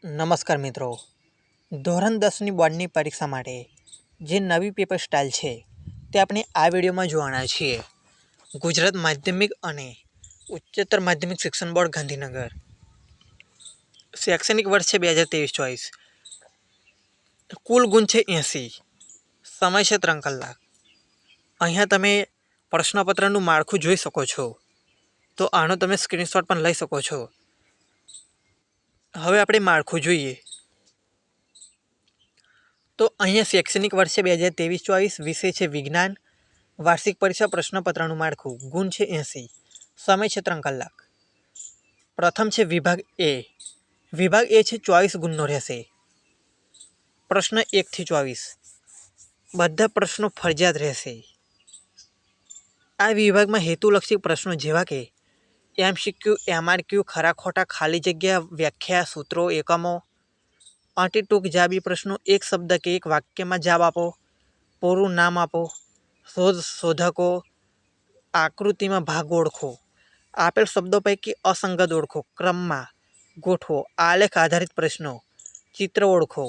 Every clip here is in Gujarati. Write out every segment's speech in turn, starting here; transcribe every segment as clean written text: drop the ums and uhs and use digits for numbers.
નમસ્કાર મિત્રો, ધોરણ 10ની બોર્ડની પરીક્ષા માટે જે નવી પેપર સ્ટાઇલ છે તે આપણે આ વિડીયોમાં જોવાના છીએ. ગુજરાત માધ્યમિક અને ઉચ્ચતર માધ્યમિક શિક્ષણ બોર્ડ ગાંધીનગર, શૈક્ષણિક વર્ષ છે 2023-24. કુલ ગુણ છે 80, સમય છે 3 કલાક. અહીંયા તમે પ્રશ્નપત્રનું માળખું જોઈ શકો છો, તો આનો તમે સ્ક્રીનશોટ પણ લઈ શકો છો. હવે આપણે માળખું જોઈએ તો અહીંયા શૈક્ષણિક વર્ષ છે 2023-24, વિષય છે વિજ્ઞાન, વાર્ષિક પરીક્ષા પ્રશ્નપત્રનું માળખું. ગુણ છે 80, સમય છે 3 કલાક. પ્રથમ છે વિભાગ એ. વિભાગ એ છે 24 ગુણનો રહેશે. પ્રશ્ન 1 થી 24, બધા પ્રશ્નો ફરજિયાત રહેશે. આ વિભાગમાં હેતુલક્ષી પ્રશ્નો જેવા કે MCQ, MRQ, ખરા ખોટા, ખાલી જગ્યા, વ્યાખ્યા, સૂત્રો, એકમો, અતિ ટૂંક જવાબી પ્રશ્નો, એક શબ્દ કે એક વાક્યમાં જવાબ આપો, પૂરું નામ આપો, શોધકો, આકૃતિમાં ભાગ ઓળખો, આપેલ શબ્દો પૈકી અસંગત ઓળખો, ક્રમમાં ગોઠવો, આલેખ આધારિત પ્રશ્નો, ચિત્ર ઓળખો,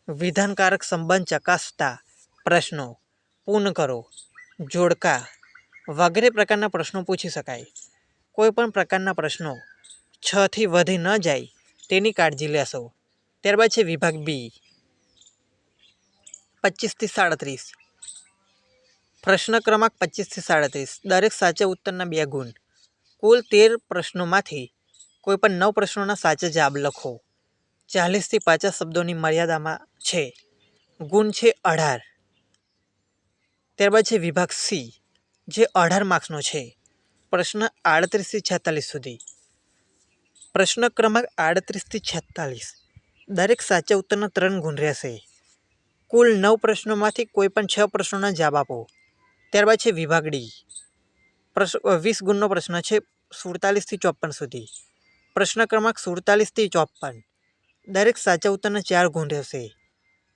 વિધાનકારક સંબંધ ચકાસતા પ્રશ્નો, પૂર્ણ કરો, જોડકા વગેરે પ્રકારના પ્રશ્નો પૂછી શકાય. કોઈ પણ પ્રકારના પ્રશ્નો 6 થી વધી ન જાય તેની કાળજી લેશો. ત્યારબાદ છે વિભાગ બી, 25 થી 37. પ્રશ્ન ક્રમાંક 25 થી 37, દરેક સાચા ઉત્તરના 2 ગુણ. કુલ 13 પ્રશ્નોમાંથી કોઈ પણ 9 પ્રશ્નોના સાચા જવાબ લખો. 40 થી 50 શબ્દોની મર્યાદામાં છે. ગુણ છે 18. ત્યારબાદ છે વિભાગ સી, જે 18 માર્ક્સનો છે. પ્રશ્ન 38 થી 46 સુધી. પ્રશ્ન ક્રમાંક 38 થી 46, દરેક સાચા ઉત્તરના 3 ગુણ રહેશે. કુલ 9 પ્રશ્નોમાંથી કોઈ પણ 6 પ્રશ્નોના જવાબ આપો. ત્યારબાદ છે વિભાગ ડી, 20 ગુણનો પ્રશ્ન છે. 47 થી 54 સુધી. પ્રશ્ન ક્રમાંક 47 થી 54, દરેક સાચા ઉત્તરના 4 ગુણ રહેશે.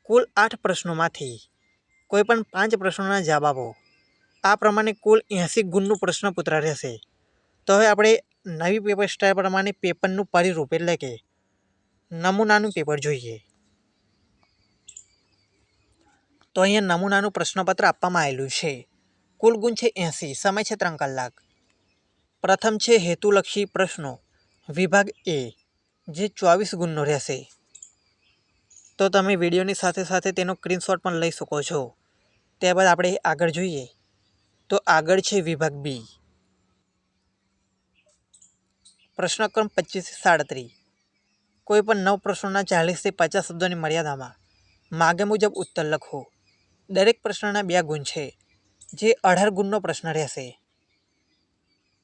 કુલ 8 પ્રશ્નોમાંથી કોઈ પણ 5 પ્રશ્નોના જવાબ આપો. આ પ્રમાણે કુલ 80 ગુણનું પ્રશ્નપત્ર રહેશે. તો હવે આપણે નવી પેપર સ્ટાઇલ પ્રમાણે પેપરનું પરિરૂપ એટલે કે નમૂનાનું પેપર જોઈએ. તો અહીંયા નમૂનાનું પ્રશ્નપત્ર આપવામાં આવેલું છે. કુલ ગુણ છે 80, સમય છે 3 કલાક. પ્રથમ છે હેતુલક્ષી પ્રશ્નો, વિભાગ એ, જે 24 ગુણનો રહેશે. તો તમે વિડીયોની સાથે સાથે તેનો સ્ક્રીનશોટ પણ લઈ શકો છો. ત્યારબાદ આપણે આગળ જોઈએ તો આગળ છે વિભાગ બી, પ્રશ્નક્રમ 25 થી 37. કોઈ પણ 9 પ્રશ્નોના 40 થી 50 શબ્દોની મર્યાદામાં માગે મુજબ ઉત્તર લખો. દરેક પ્રશ્નના 2 ગુણ છે, જે 18 ગુણનો પ્રશ્ન રહેશે.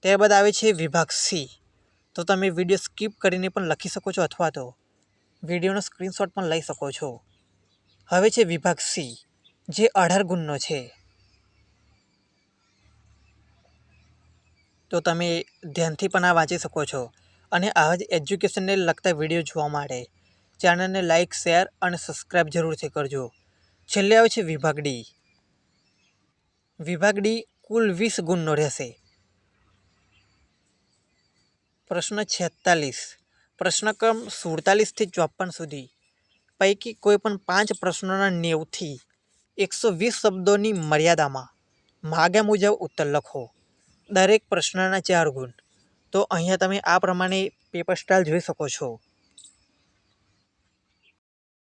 ત્યારબાદ આવે છે વિભાગ સી. તો તમે વિડીયો સ્કીપ કરીને પણ લખી શકો છો અથવા તો વિડીયોનો સ્ક્રીનશોટ પણ લઈ શકો છો. હવે છે વિભાગ સી, જે 18 ગુણનો છે. તો તમે ધ્યાનથી પણ આ વાંચી શકો છો. અને આવા જ એજ્યુકેશનને લગતા વિડીયો જોવા માટે ચેનલને લાઇક, શેર અને સબસ્ક્રાઈબ જરૂરથી કરજો. છેલ્લે આવે છે વિભાગ ડી. વિભાગ ડી કુલ 20 ગુણનો રહેશે. પ્રશ્ન 46, પ્રશ્નક્રમ 47 થી 54 સુધી પૈકી કોઈ પણ 5 પ્રશ્નોના 90 થી 120 શબ્દોની મર્યાદામાં માગ્યા મુજબ ઉત્તર લખો. દરેક પ્રશ્નના 4 ગુણ. તો અહીંયા તમે આ પ્રમાણે પેપર સ્ટાઇલ જોઈ શકો છો.